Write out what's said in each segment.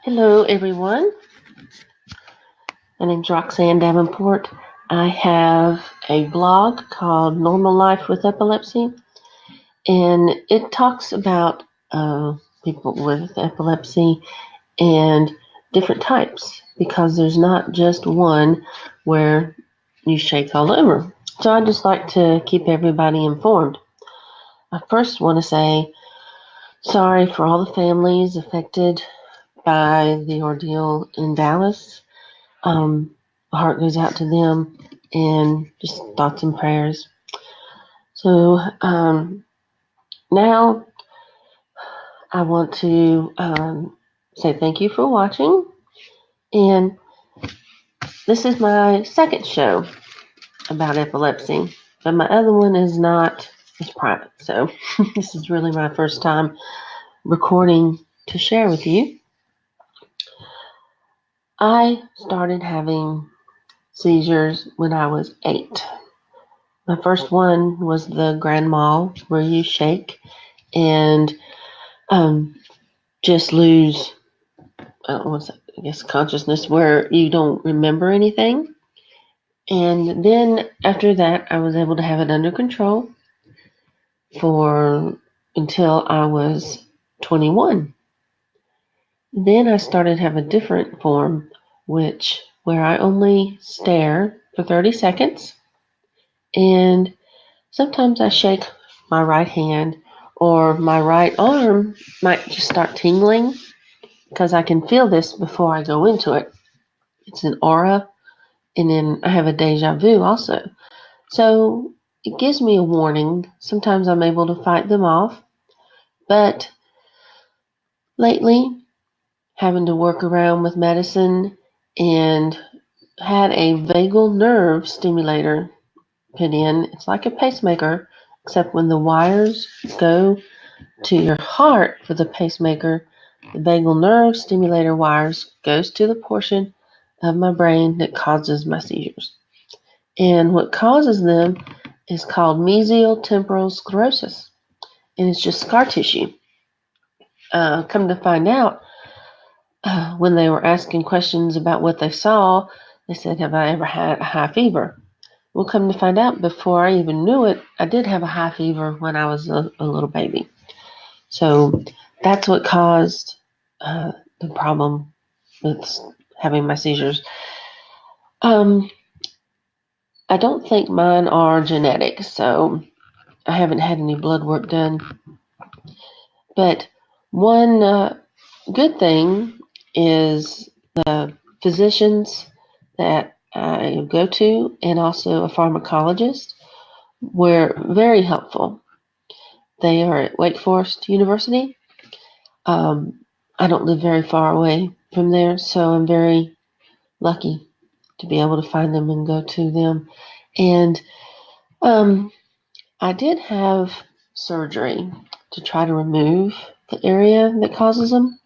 Hello, everyone. My name's Roxanne Davenport. I have a blog called Normal Life with Epilepsy, and it talks about people with epilepsy and different types because there's not just one where you shake all over. So I just like to keep everybody informed. I first want to say sorry for all the families affected by the ordeal in Dallas. My heart goes out to them and just thoughts and prayers. So now I want to say thank you for watching. And this is my second show about epilepsy, but my other one is not, it's private. So this is really my first time recording to share with you. I started having seizures when I was 8. My first one was the grand mal where you shake and just lose, consciousness where you don't remember anything. And then after that, I was able to have it under control for until I was 21. Then I started to have a different form, where I only stare for 30 seconds, and sometimes I shake my right hand, or my right arm might just start tingling because I can feel this before I go into it. It's an aura, and then I have a deja vu also. So it gives me a warning. Sometimes I'm able to fight them off, but lately, having to work around with medicine and had a vagal nerve stimulator put in. It's like a pacemaker, except when the wires go to your heart for the pacemaker, the vagal nerve stimulator wires goes to the portion of my brain that causes my seizures. And what causes them is called mesial temporal sclerosis, and it's just scar tissue. Come to find out, when they were asking questions about what they saw, they said, "Have I ever had a high fever?" Well, come to find out, before I even knew it, I did have a high fever when I was a little baby. So that's what caused the problem with having my seizures. I don't think mine are genetic, so I haven't had any blood work done. But one good thing is the physicians that I go to, and also a pharmacologist, were very helpful. They are at Wake Forest University. I don't live very far away from there, so I'm very lucky to be able to find them and go to them. And I did have surgery to try to remove the area that causes them,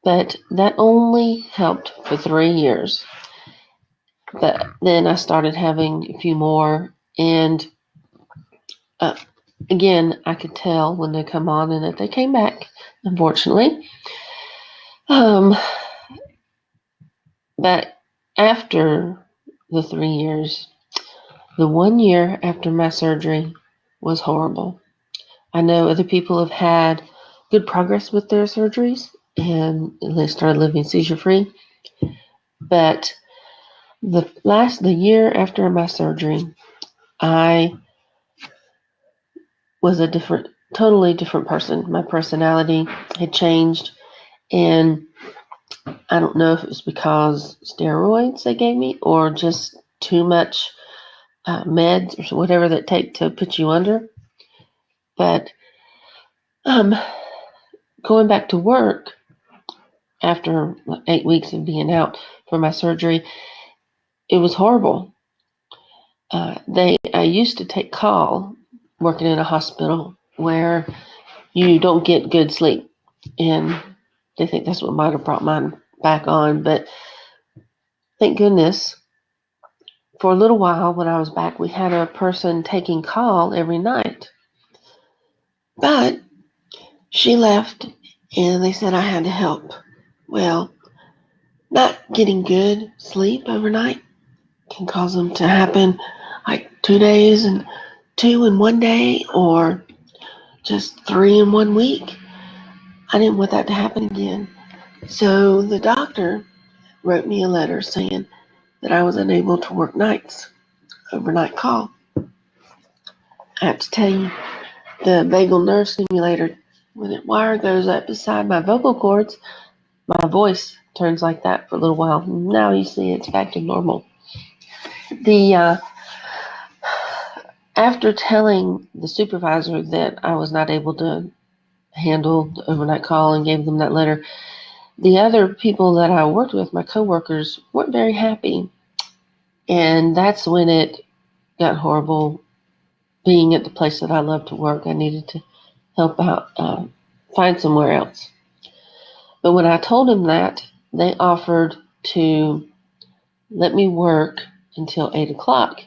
but that only helped for 3 years. But then I started having a few more, and uh, again, I could tell when they come on and that they came back, unfortunately. But after the 3 years, the 1 year after my surgery was horrible. I know other people have had good progress with their surgeries and they started living seizure free. But the year after my surgery, I was a totally different person. My personality had changed, and I don't know if it was because steroids they gave me or just too much meds or whatever that take to put you under. But going back to work after 8 weeks of being out for my surgery, it was horrible. I used to take call working in a hospital where you don't get good sleep, and they think that's what might have brought mine back on. But thank goodness, for a little while when I was back, we had a person taking call every night. But she left, and they said I had to help. Well, not getting good sleep overnight can cause them to happen like 2 days and 2 in 1 day, or just 3 in 1 week. I didn't want that to happen again. So the doctor wrote me a letter saying that I was unable to work nights, overnight call. I have to tell you, the vagal nerve stimulator, when the wire goes up beside my vocal cords, my voice turns like that for a little while. Now you see it's back to normal. The After telling the supervisor that I was not able to handle the overnight call and gave them that letter, the other people that I worked with, my coworkers, weren't very happy. And that's when it got horrible. Being at the place that I love to work, I needed to help out, find somewhere else. But when I told them that, they offered to let me work until 8 o'clock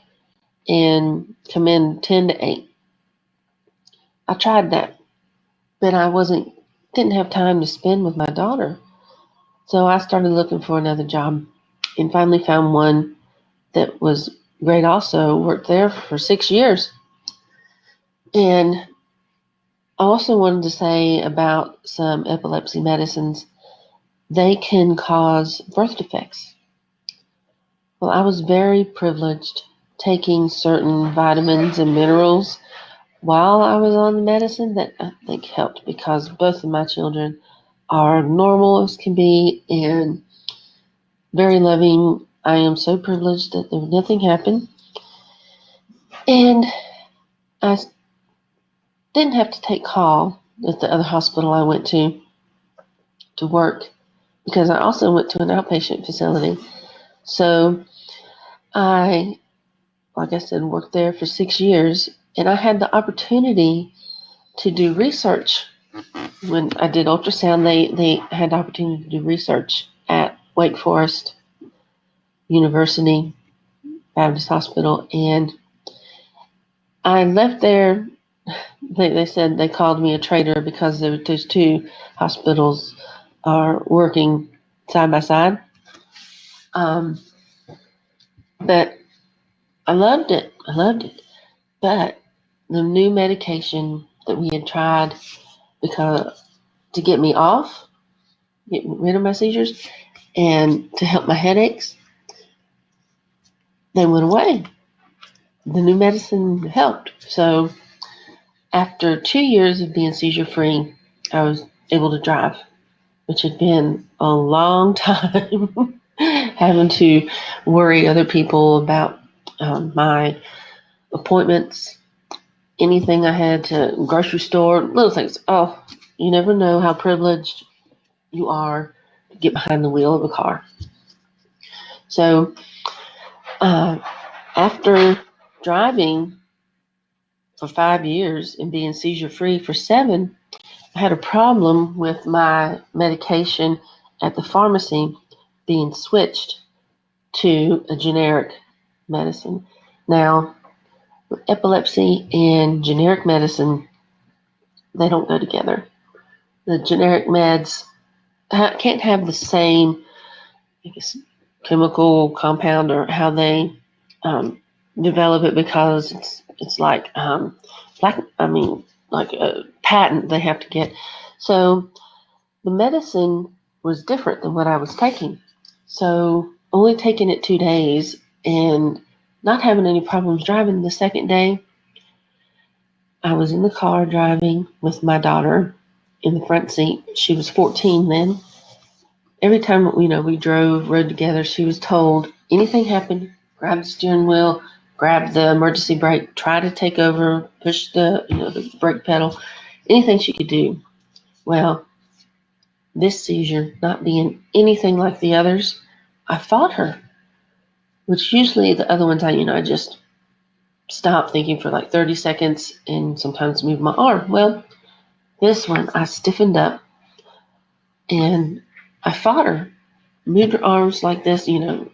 and come in 10 to 8. I tried that, but didn't have time to spend with my daughter. So I started looking for another job and finally found one that was great also. Worked there for 6 years. And I also wanted to say about some epilepsy medicines. They can cause birth defects. Well, I was very privileged taking certain vitamins and minerals while I was on the medicine that I think helped, because both of my children are normal as can be and very loving. I am so privileged that nothing happened. And I didn't have to take call at the other hospital I went to work, because I also went to an outpatient facility. So I, like I said, worked there for 6 years, and I had the opportunity to do research. When I did ultrasound, they had the opportunity to do research at Wake Forest University Baptist Hospital, and I left there. They said they called me a traitor because those two hospitals are working side by side. But I loved it. I loved it. But the new medication that we had tried because to get me off, get rid of my seizures, and to help my headaches, they went away. The new medicine helped. So after 2 years of being seizure free, I was able to drive, which had been a long time having to worry other people about my appointments, anything I had to grocery store, little things. Oh, you never know how privileged you are to get behind the wheel of a car. So after driving for 5 years and being seizure free for 7, I had a problem with my medication at the pharmacy being switched to a generic medicine. Now, with epilepsy and generic medicine, they don't go together. The generic meds can't have the same, I guess, chemical compound or how they develop it, because it's like like a patent they have to get. So the medicine was different than what I was taking. So only taking it 2 days and not having any problems driving the second day, I was in the car driving with my daughter in the front seat. She was 14 then. Every time we rode together, she was told anything happened, grab the steering wheel, grab the emergency brake, try to take over, push the brake pedal, anything she could do. Well, this seizure not being anything like the others, I fought her, which usually the other ones I just stop thinking for like 30 seconds and sometimes move my arm. Well, this one I stiffened up and I fought her, moved her arms like this,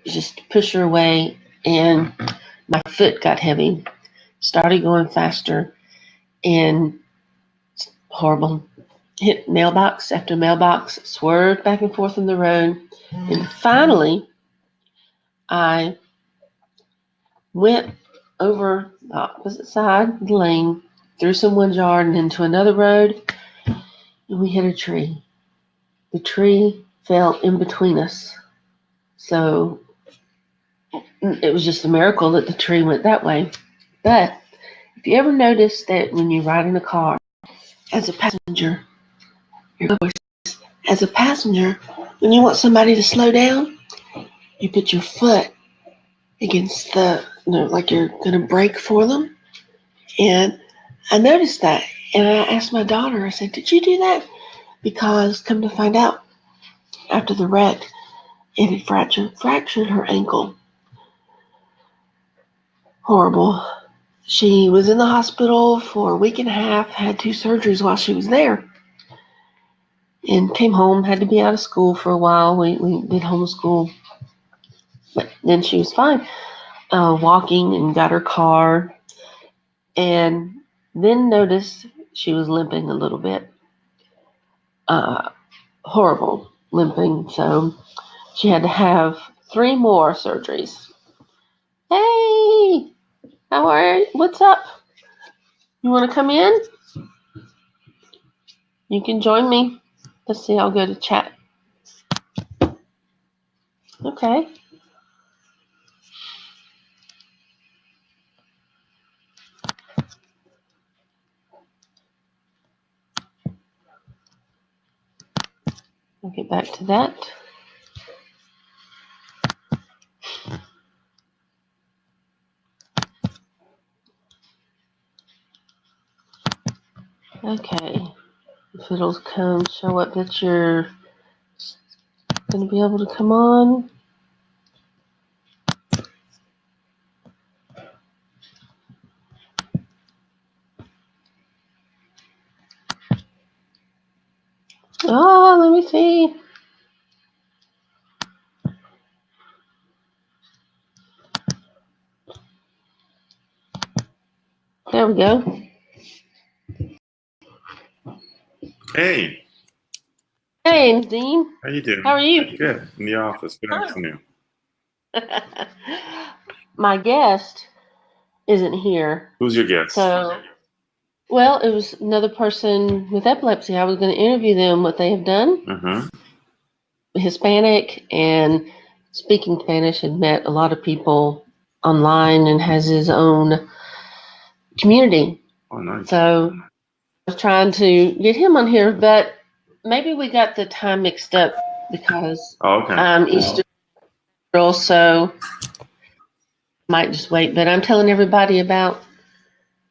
just push her away, and my foot got heavy, started going faster, and horrible. hit mailbox after mailbox, swerved back and forth in the road, and finally I went over the opposite side of the lane, through someone's yard and into another road, and we hit a tree. The tree fell in between us. So it was just a miracle that the tree went that way. But if you ever notice that when you ride in a car, as a passenger, when you want somebody to slow down, you put your foot against like you're going to brake for them. And I noticed that. And I asked my daughter, I said, did you do that? Because come to find out, after the wreck, it had fractured her ankle. Horrible. She was in the hospital for a week and a half, had 2 surgeries while she was there, and came home, had to be out of school for a while. We did homeschool, but then she was fine, walking, and got her car, and then noticed she was limping a little bit. Horrible limping, so she had to have 3 more surgeries. Hey, how are you? What's up? You want to come in? You can join me. Let's see, I'll go to chat. Okay. I'll get back to that. Okay. If it'll show up that you're going to be able to come on. Oh, let me see. There we go. Hey. Hey, Dean. How you doing? How are you? Good. In the office. Good afternoon. My guest isn't here. Who's your guest? So, well, it was another person with epilepsy. I was going to interview them, what they have done. Hispanic and speaking Spanish, had met a lot of people online and has his own community. Oh, nice. So I was trying to get him on here, but maybe we got the time mixed up because I'm Eastern girl, so might just wait. But I'm telling everybody about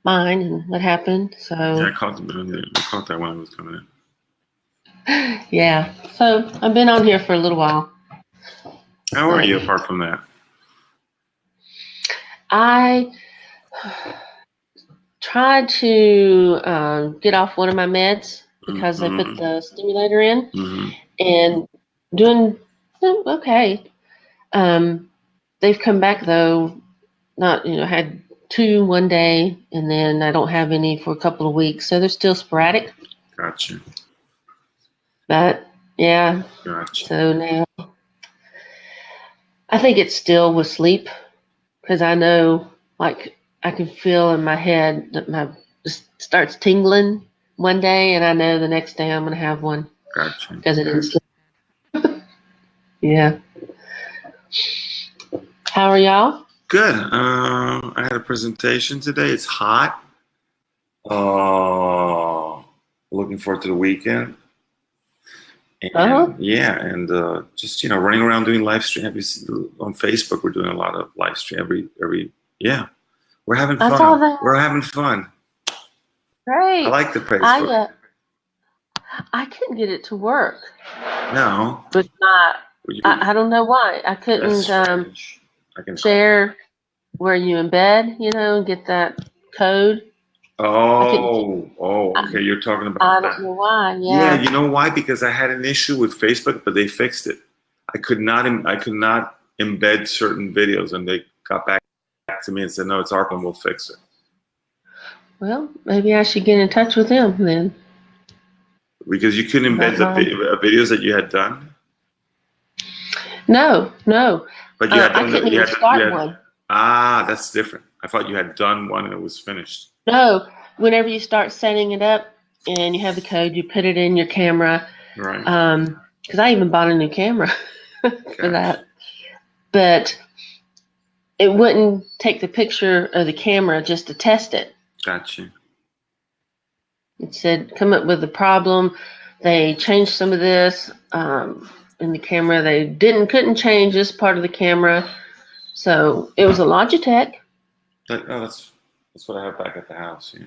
mine and what happened. So yeah, I caught that when I was coming in. Yeah, so I've been on here for a little while. How are you apart from that? I tried to get off one of my meds because they put the stimulator in, and doing okay. They've come back though, not had 2 one day, and then I don't have any for a couple of weeks, so they're still sporadic. Gotcha. But yeah, gotcha. So now I think it's still with sleep, because I know, like, I can feel in my head that just starts tingling one day, and I know the next day I'm going to have one. Gotcha. Because it didn't sleep. Yeah. How are y'all? Good. I had a presentation today. It's hot. Looking forward to the weekend. And, yeah, and just running around doing live stream on Facebook. We're doing a lot of live stream every yeah. We're having fun. I saw that. We're having fun. Great. I like the Facebook. I couldn't get it to work. No. But I don't know why. I couldn't share where you embed, and get that code. Okay. You're talking about I don't know why. Yeah, you know why? Because I had an issue with Facebook, but they fixed it. I could not embed certain videos, and they got back to me and said, "No, it's our problem. We'll fix it." Well, maybe I should get in touch with them then. Because you couldn't embed the videos that you had done? No. But you had I done couldn't even start one. Ah, that's different. I thought you had done one and it was finished. No, whenever you start setting it up and you have the code, you put it in your camera. Right. Because I even bought a new camera for that. But it wouldn't take the picture of the camera just to test it. Gotcha. It said, come up with a problem. They changed some of this in the camera. They couldn't change this part of the camera. So it was a Logitech. Oh, that's what I have back at the house. Yeah.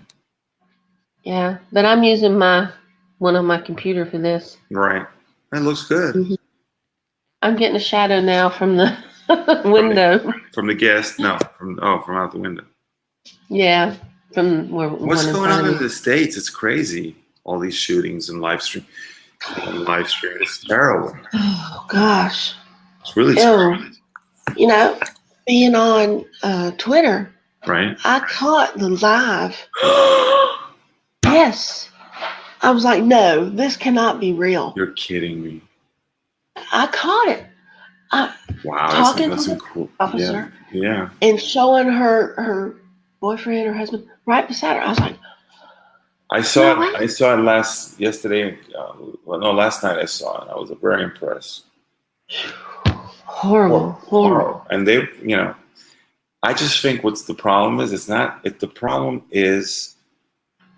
Yeah, but I'm using one on my computer for this. Right. That looks good. Mm-hmm. I'm getting a shadow now from the window. From the guest? No, from out the window. Yeah, from where. What's going on in the States? It's crazy. All these shootings and live stream. It's terrible. Oh gosh. It's really terrible. You know, being on Twitter. Right. I caught the live. Yes. I was like, no, this cannot be real. You're kidding me. I caught it. Wow, talking that's to the cool. officer. Yeah. And showing her boyfriend or husband right beside her. I was like, I saw it last night I saw it. I was very impressed. Horrible. And they, I just think what's the problem is, the problem is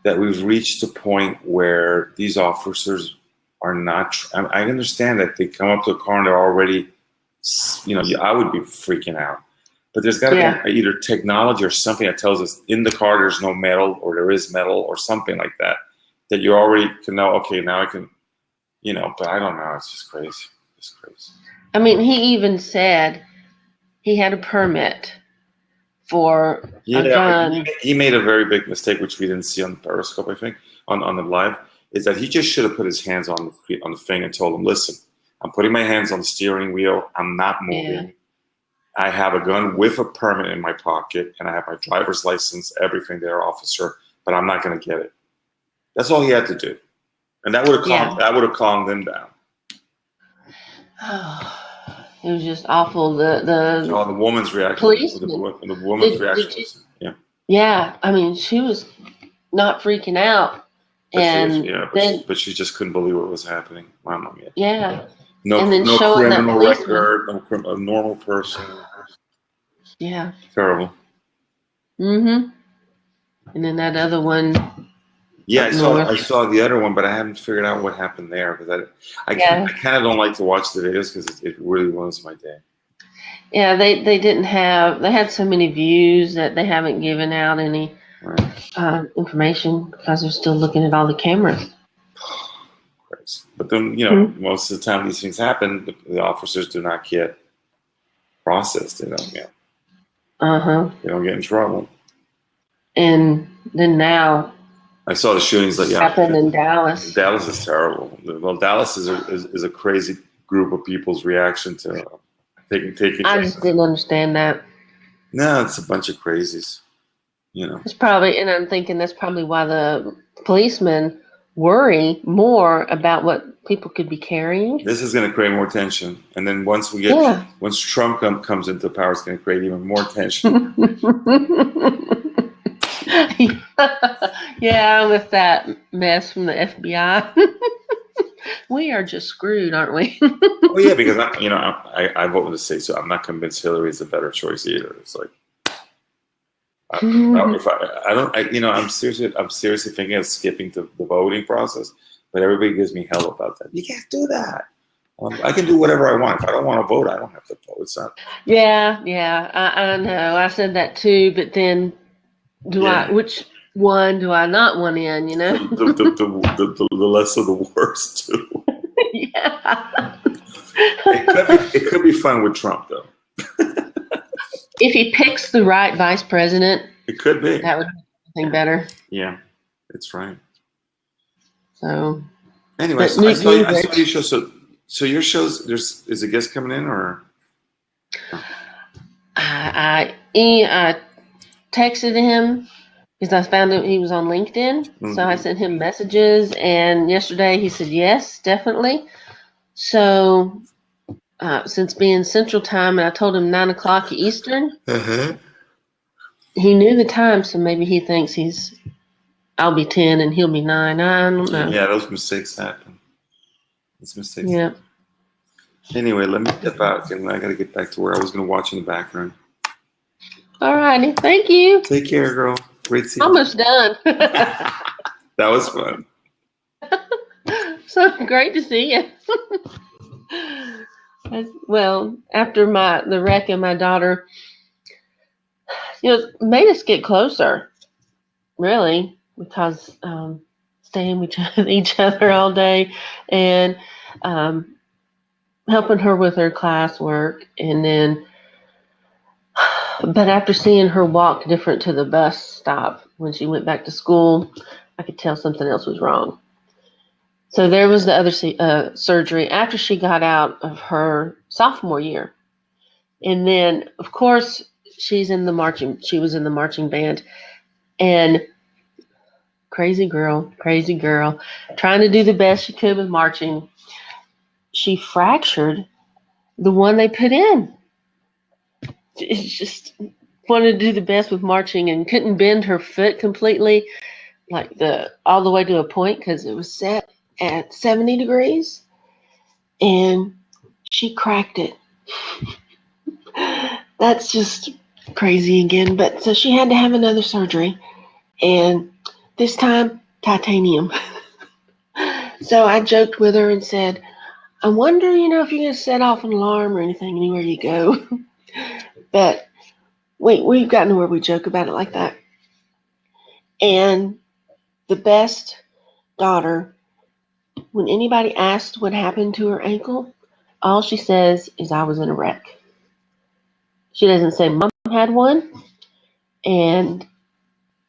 that we've reached a point where these officers are not, I understand that they come up to a car and they're already, I would be freaking out. But there's got to be either technology or something that tells us in the car there's no metal or there is metal or something like that, that you already can know, okay, now I can, but I don't know. It's just crazy. It's crazy. I mean, he even said he had a permit for a gun. He made a very big mistake, which we didn't see on the Periscope, I think, on the live, is that he just should have put his hands on the thing and told him, listen, I'm putting my hands on the steering wheel. I'm not moving. Yeah. I have a gun with a permit in my pocket, and I have my driver's license, everything there, officer, but I'm not going to get it. That's all he had to do. And that would have calmed them down. Oh, it was just awful. The woman's reaction. Policeman. The woman's reaction. Yeah, I mean, she was not freaking out. But she just couldn't believe what was happening. Mama mia. Yeah. No criminal record, a normal person. Yeah. Terrible. Mm-hmm. And then that other one. Yeah, I saw the other one, but I haven't figured out what happened there because I kind of don't like to watch the videos because it really ruins my day. Yeah, they had so many views that they haven't given out any information because they're still looking at all the cameras. But then, most of the time these things happen, the officers do not get processed. They don't get. They don't get in trouble. And then now. I saw the shootings that happened in Dallas. Dallas is terrible. Well, Dallas is a crazy group of people's reaction to taking. I just didn't understand that. No, it's a bunch of crazies. It's probably, and I'm thinking that's probably why the policemen worry more about what people could be carrying. This is going to create more tension, and then once Trump comes into power, it's going to create even more tension. Yeah, with that mess from the FBI, we are just screwed, aren't we? Oh yeah, because I voted to say so. I'm not convinced Hillary is a better choice either. It's like. I'm seriously thinking of skipping the voting process, but everybody gives me hell about that. You can't do that. I can do whatever I want. If I don't want to vote, I don't have to vote. It's not. Yeah, I know. I said that too, but then which one do I not want in? The less of the worst too. Yeah. It could be fun with Trump though. If he picks the right vice president, it could be. That would make something better. Yeah, it's right. So, anyway, I saw your show. So your shows, is a guest coming in or? I texted him because I found out he was on LinkedIn. Mm-hmm. So I sent him messages, and yesterday he said yes, definitely. So since being Central Time, and I told him 9 o'clock Eastern, he knew the time, so maybe he thinks I'll be 10 and he'll be 9. I don't know. Yeah, those mistakes happen. Those mistakes. Yeah. Anyway, let me step out, and I got to get back to where I was going to watch in the background. All righty. Thank you. Take care, girl. Great seeing you. Almost done. That was fun. So great to see you. Well, after the wreck and my daughter, made us get closer, really, because staying with each other all day and helping her with her classwork, and then, but after seeing her walk different to the bus stop when she went back to school, I could tell something else was wrong. So there was the other surgery after she got out of her sophomore year. And then, of course, she was in the marching band. And crazy girl, trying to do the best she could with marching. She fractured the one they put in. She just wanted to do the best with marching and couldn't bend her foot completely, like all the way to a point, because it was set at 70 degrees. And she cracked it. That's just crazy again. But so she had to have another surgery, and this time titanium. So I joked with her and said, I wonder, if you're going to set off an alarm or anything anywhere you go. But we've gotten to where we joke about it like that. And the best daughter, when anybody asked what happened to her ankle, all she says is, I was in a wreck. She doesn't say Mom had one. And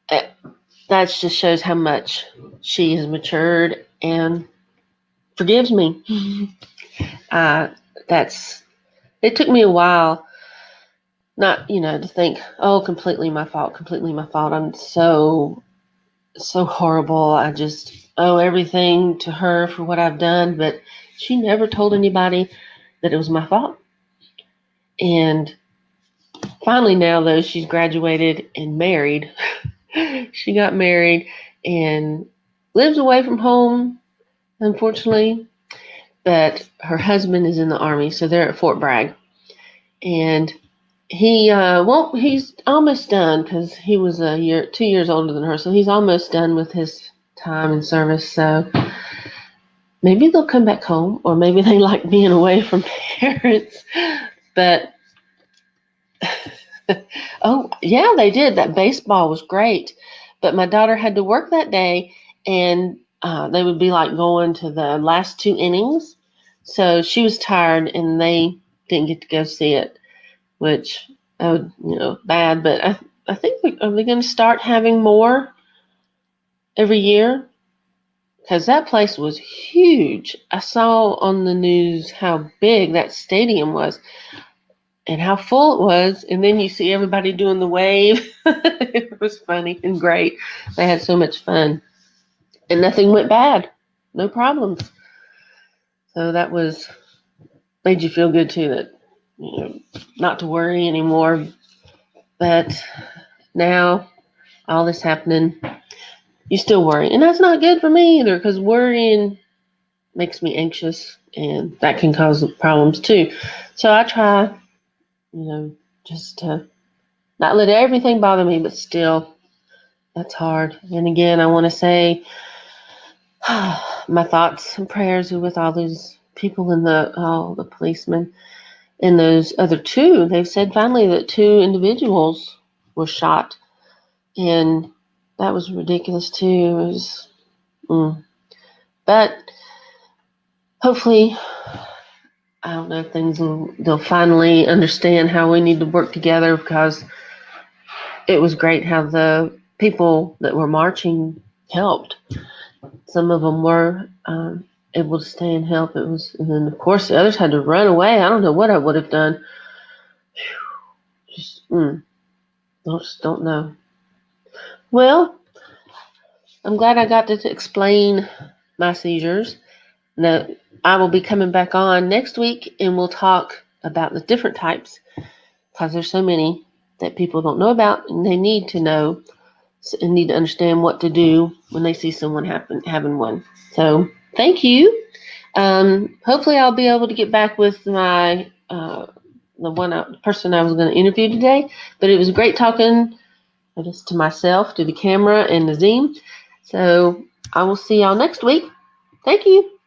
that just shows how much she has matured and forgives me. It took me a while not, to think, completely my fault. I'm so horrible. I just owe everything to her for what I've done. But she never told anybody that it was my fault. And finally now, though, she's graduated and married. She got married and lives away from home, unfortunately. But her husband is in the Army, so they're at Fort Bragg. And he's almost done, because he was 2 years older than her, so he's almost done with his time in service. So maybe they'll come back home, or maybe they like being away from parents. But oh yeah, they did. That baseball was great, but my daughter had to work that day, and they would be like going to the last 2 innings, so she was tired, and they didn't get to go see it, which bad. But I think are they going to start having more every year? Because that place was huge. I saw on the news how big that stadium was and how full it was. And then you see everybody doing the wave. It was funny and great. They had so much fun. And nothing went bad. No problems. So that made you feel good too, that, not to worry anymore. But now, all this happening, you still worry. And that's not good for me either, because worrying makes me anxious, and that can cause problems too. So I try, just to not let everything bother me, but still, that's hard. And again, I want to say my thoughts and prayers are with all those people all the policemen, and those other 2. They've said finally that 2 individuals were shot, and that was ridiculous too. It was, but hopefully, I don't know if they'll finally understand how we need to work together, because it was great how the people that were marching helped. Some of them were able to stay and help. And then of course the others had to run away. I don't know what I would have done. Just don't know. Well, I'm glad I got to explain my seizures. Now, I will be coming back on next week and we'll talk about the different types because there's so many that people don't know about and they need to know and need to understand what to do when they see someone having one. So thank you. Hopefully I'll be able to get back with my the person I was going to interview today. But it was great talking, I guess, to myself, to the camera, and the Zoom. So I will see y'all next week. Thank you.